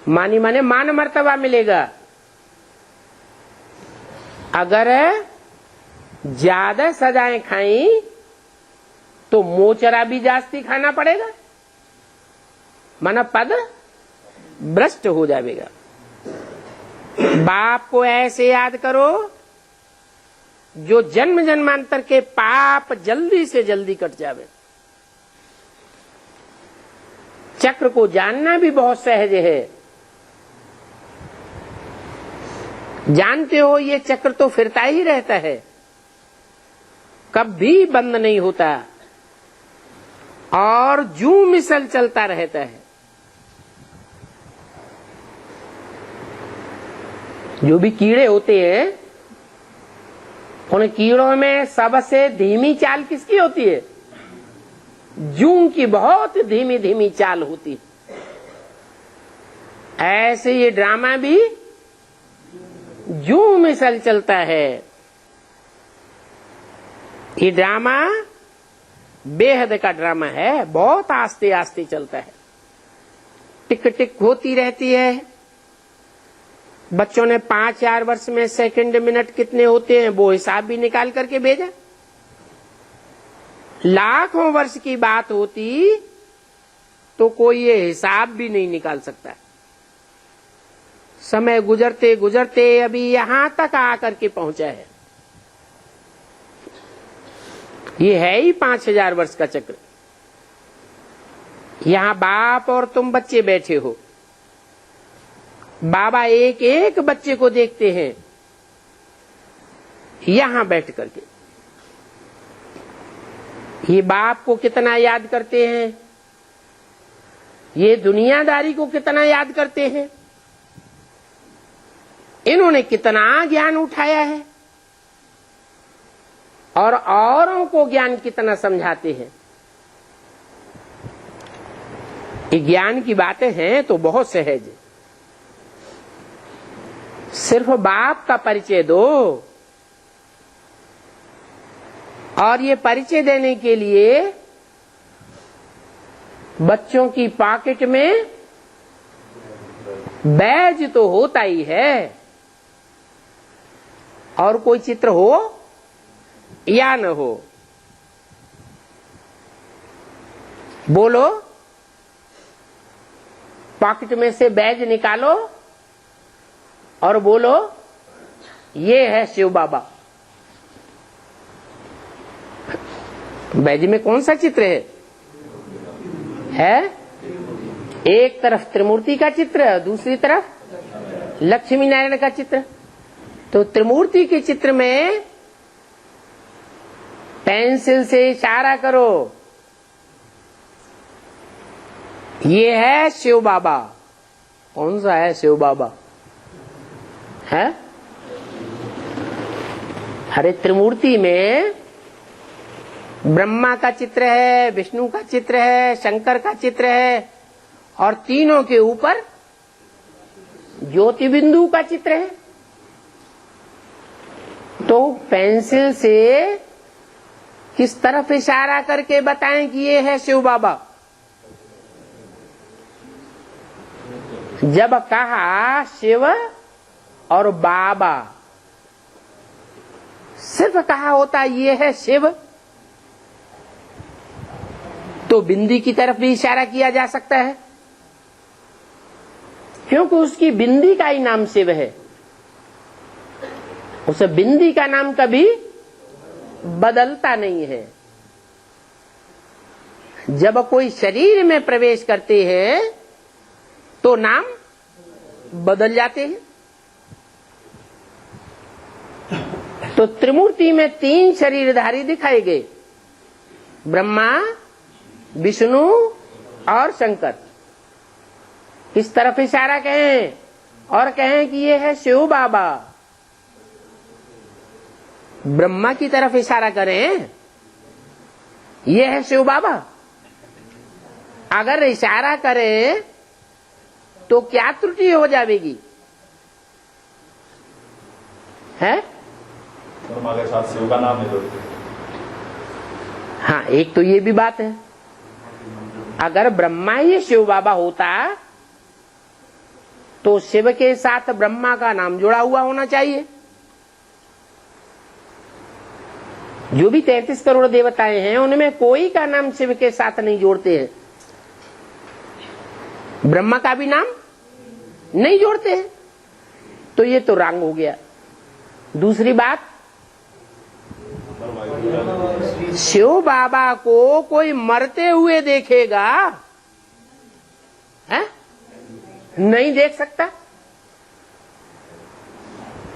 मानी माने मान मर्तबा मिलेगा। अगर ज्यादा सजाएं खाई तो मोचरा भी जास्ती खाना पड़ेगा, माना पद भ्रष्ट हो जाएगा। बाप को ऐसे याद करो जो जन्म जन्मांतर के पाप जल्दी से जल्दी कट जावे। चक्र को जानना भी बहुत सहज है। जानते हो ये चक्र तो फिरता ही रहता है, कभी बंद नहीं होता और जू मिसल चलता रहता है। जो भी कीड़े होते हैं उन कीड़ों में सबसे धीमी चाल किसकी होती है? जू की बहुत धीमी धीमी चाल होती है। ऐसे ये ड्रामा भी जू मिसल चलता है। ये ड्रामा बेहद का ड्रामा है, बहुत आस्ते आस्ते चलता है। टिक टिक होती रहती है। बच्चों ने 5-4 वर्ष में सेकंड मिनट कितने होते हैं वो हिसाब भी निकाल करके भेजा। लाखों वर्ष की बात होती तो कोई ये हिसाब भी नहीं निकाल सकता। समय गुजरते गुजरते अभी यहां तक आकर के पहुंचा है। ये है ही 5000 वर्ष का चक्र। यहां बाप और तुम बच्चे बैठे हो। बाबा एक एक बच्चे को देखते हैं यहां बैठ करके। ये बाप को कितना याद करते हैं, ये दुनियादारी को कितना याद करते हैं। इन्होंने कितना ज्ञान उठाया है और औरों को ज्ञान कितना समझाते हैं। ये ज्ञान की बातें हैं तो बहुत सहज। सिर्फ बाप का परिचय दो, और ये परिचय देने के लिए बच्चों की पॉकेट में बैज तो होता ही है, और कोई चित्र हो या न हो। बोलो, पॉकेट में से बैज निकालो और बोलो ये है शिव बाबा। बैज में कौन सा चित्र है? एक तरफ त्रिमूर्ति का चित्र, दूसरी तरफ लक्ष्मी नारायण का चित्र। तो त्रिमूर्ति के चित्र में पेंसिल से इशारा करो, ये है शिव बाबा। कौन सा है शिव बाबा? है? अरे त्रिमूर्ति में ब्रह्मा का चित्र है, विष्णु का चित्र है, शंकर का चित्र है, और तीनों के ऊपर ज्योति बिंदु का चित्र है। तो पेंसिल से किस तरफ इशारा करके बताएं कि ये है शिव बाबा? जब कहा शिव और बाबा, सिर्फ कहा होता ये है शिव, तो बिंदी की तरफ भी इशारा किया जा सकता है, क्योंकि उसकी बिंदी का ही नाम शिव है। उस बिंदी का नाम कभी बदलता नहीं है। जब कोई शरीर में प्रवेश करते हैं तो नाम बदल जाते हैं। तो त्रिमूर्ति में 3 शरीरधारी दिखाए गए, ब्रह्मा, विष्णु और शंकर। इस तरफ इशारा कहें और कहें कि ये है शिव बाबा, ब्रह्मा की तरफ इशारा करें, ये है शिव बाबा। अगर इशारा करें तो क्या त्रुटि हो जाएगी? है ब्रह्मा के साथ शिव का नाम नहीं जोड़ते। हाँ, एक तो ये भी बात है। अगर ब्रह्मा ही शिव बाबा होता तो शिव के साथ ब्रह्मा का नाम जुड़ा हुआ होना चाहिए। जो भी 33 करोड़ देवताएं हैं उनमें कोई का नाम शिव के साथ नहीं जोड़ते हैं, ब्रह्मा का भी नाम नहीं जोड़ते हैं, तो ये तो रंग हो गया। दूसरी बात, शिव बाबा को कोई मरते हुए देखेगा? है? नहीं देख सकता।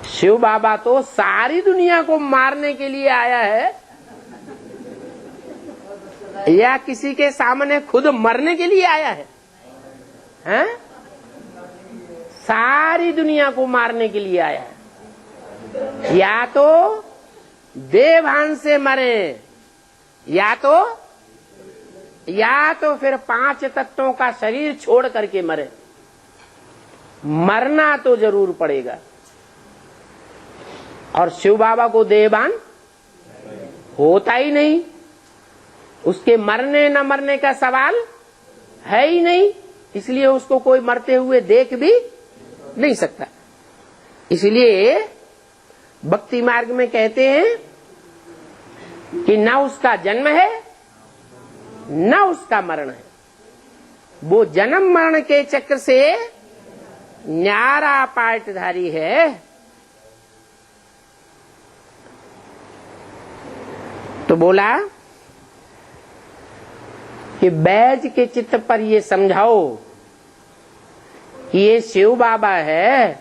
शिव बाबा तो सारी दुनिया को मारने के लिए आया है, या किसी के सामने खुद मरने के लिए आया है? हैं? सारी दुनिया को मारने के लिए आया है। या तो देवभान से मरे, या तो फिर 5 तत्वों का शरीर छोड़ करके मरे। मरना तो जरूर पड़ेगा। और शिव बाबा को देवभान होता ही नहीं, उसके मरने न मरने का सवाल है ही नहीं, इसलिए उसको कोई मरते हुए देख भी नहीं सकता। इसलिए भक्ति मार्ग में कहते हैं कि न उसका जन्म है न उसका मरण है, वो जन्म मरण के चक्र से न्यारा पाटधारी है। तो बोला कि बैज के चित्त पर ये समझाओ कि ये शिव बाबा है।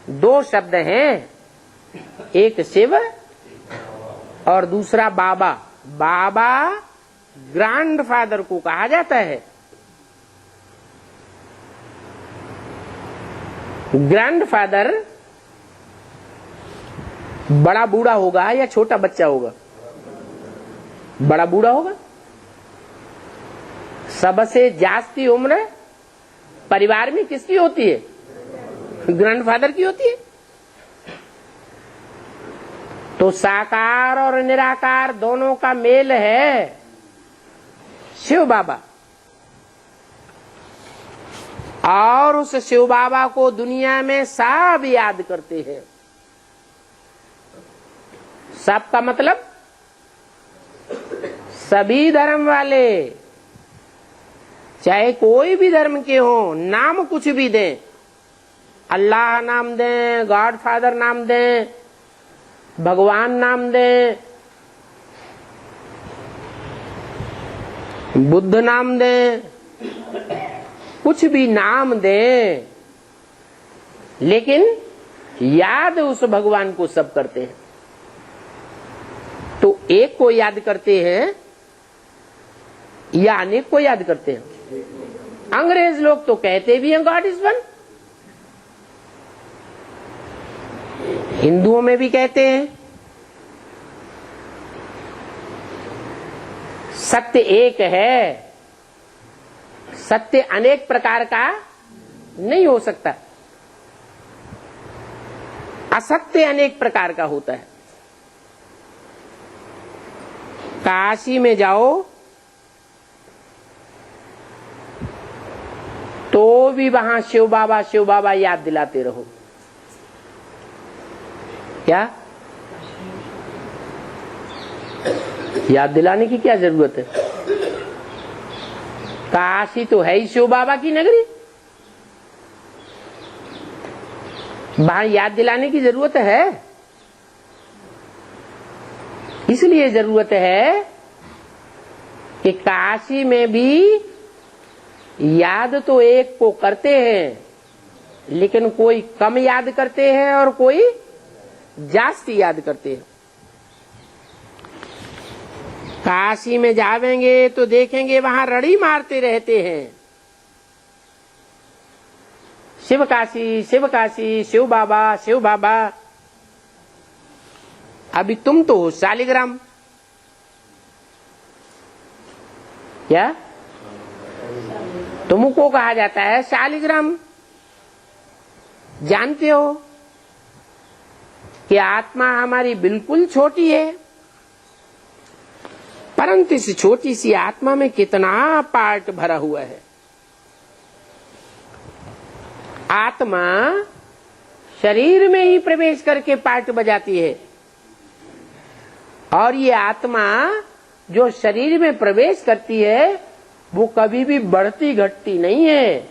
2 शब्द हैं, एक शिव और दूसरा बाबा। बाबा ग्रैंडफादर को कहा जाता है। ग्रैंडफादर बड़ा बूढ़ा होगा या छोटा बच्चा होगा? बड़ा बूढ़ा होगा। सबसे जास्ती उम्र परिवार में किसकी होती है? ग्रैंडफादर की होती है। तो साकार और निराकार दोनों का मेल है शिव बाबा। और उस शिव बाबा को दुनिया में सब याद करते हैं। सबका मतलब सभी धर्म वाले, चाहे कोई भी धर्म के हो, नाम कुछ भी दें, अल्लाह नाम दें, गॉड फादर नाम दें, भगवान नाम दें, बुद्ध नाम दें, कुछ भी नाम दें, लेकिन याद उस भगवान को सब करते हैं। तो एक को याद करते हैं या अनेक को याद करते हैं? अंग्रेज लोग तो कहते भी हैं गॉड इज वन, हिंदुओं में भी कहते हैं। सत्य एक है, सत्य अनेक प्रकार का नहीं हो सकता, असत्य अनेक प्रकार का होता है। काशी में जाओ तो भी वहां शिव बाबा याद दिलाते रहो। क्या याद दिलाने की क्या जरूरत है? काशी तो है ही शिव बाबा की नगरी, वहां याद दिलाने की जरूरत है? इसलिए जरूरत है कि काशी में भी याद तो एक को करते हैं, लेकिन कोई कम याद करते हैं और कोई जास्ती याद करते हैं। काशी में जावेंगे तो देखेंगे वहां रड़ी मारते रहते हैं, शिव काशी शिव काशी, शिव बाबा। अभी तुम तो हो शालिग्राम, क्या तुमको कहा जाता है शालिग्राम। जानते हो कि आत्मा हमारी बिल्कुल छोटी है, परंतु इस छोटी सी आत्मा में कितना पार्ट भरा हुआ है। आत्मा शरीर में ही प्रवेश करके पार्ट बजाती है, और ये आत्मा जो शरीर में प्रवेश करती है वो कभी भी बढ़ती घटती नहीं है।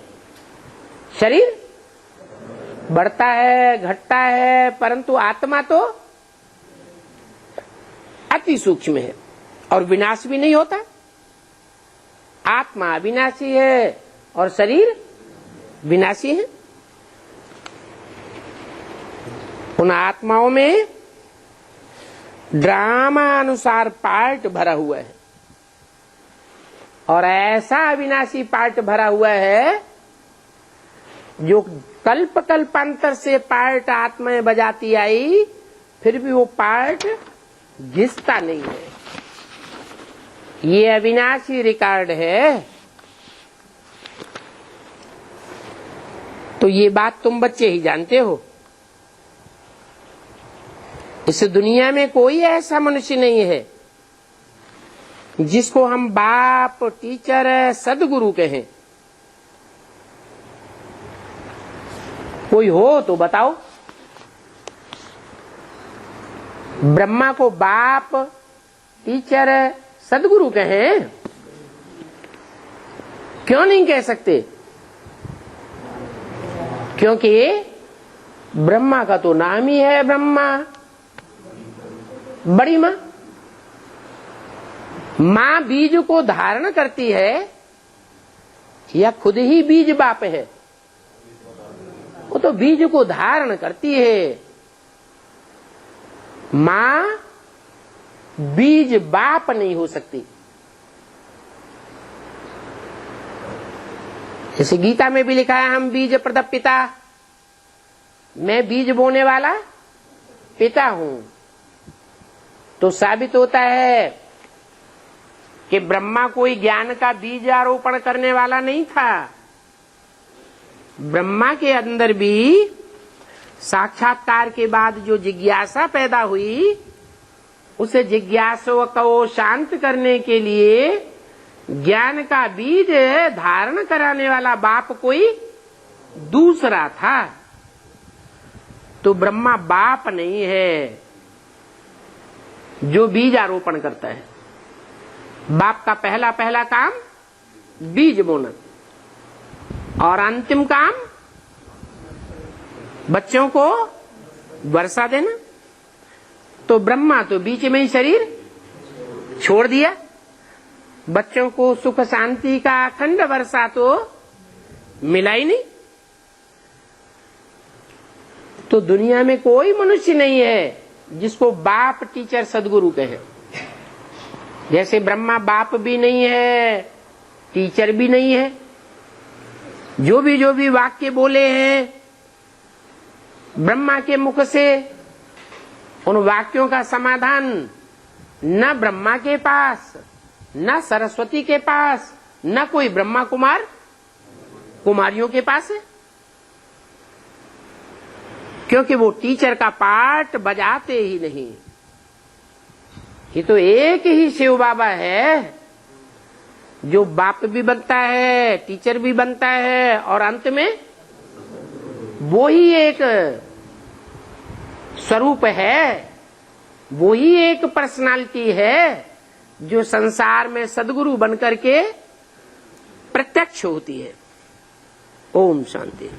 शरीर बढ़ता है घटता है, परंतु आत्मा तो अति सूक्ष्म है और विनाश भी नहीं होता। आत्मा अविनाशी है और शरीर विनाशी है। उन आत्माओं में ड्रामा अनुसार पार्ट भरा हुआ है, और ऐसा अविनाशी पार्ट भरा हुआ है जो कल्प कल्पांतर से पार्ट आत्मा बजाती आई, फिर भी वो पार्ट घिसता नहीं है। ये अविनाशी रिकॉर्ड है। तो ये बात तुम बच्चे ही जानते हो। इस दुनिया में कोई ऐसा मनुष्य नहीं है जिसको हम बाप, टीचर, सदगुरु कहें। कोई हो तो बताओ। ब्रह्मा को बाप, टीचर, सदगुरु कहें? क्यों नहीं कह सकते? क्योंकि ब्रह्मा का तो नाम ही है ब्रह्मा, बड़ी मां। मां बीज को धारण करती है या खुद ही बीज बाप है? वो तो बीज को धारण करती है। मां बीज बाप नहीं हो सकती। जैसे गीता में भी लिखा है, हम बीज प्रदप पिता, मैं बीज बोने वाला पिता हूं। तो साबित होता है कि ब्रह्मा कोई ज्ञान का बीज आरोपण करने वाला नहीं था। ब्रह्मा के अंदर भी साक्षात्कार के बाद जो जिज्ञासा पैदा हुई, उसे जिज्ञासु को शांत करने के लिए ज्ञान का बीज धारण कराने वाला बाप कोई दूसरा था। तो ब्रह्मा बाप नहीं है जो बीज आरोपण करता है। बाप का पहला काम बीज बोना, और अंतिम काम बच्चों को वर्षा देना। तो ब्रह्मा तो बीच में ही शरीर छोड़ दिया, बच्चों को सुख शांति का अखंड वर्षा तो मिला ही नहीं। तो दुनिया में कोई मनुष्य नहीं है जिसको बाप, टीचर, सदगुरु कहे। जैसे ब्रह्मा बाप भी नहीं है, टीचर भी नहीं है। जो भी वाक्य बोले हैं ब्रह्मा के मुख से, उन वाक्यों का समाधान न ब्रह्मा के पास, न सरस्वती के पास, न कोई ब्रह्मा कुमार कुमारियों के पास है, क्योंकि वो टीचर का पार्ट बजाते ही नहीं। ये तो एक ही शिव बाबा है जो बाप भी बनता है, टीचर भी बनता है, और अंत में वो ही एक स्वरूप है, वो ही एक पर्सनालिटी है जो संसार में सद्गुरु बनकर के प्रत्यक्ष होती है। ओम शांति।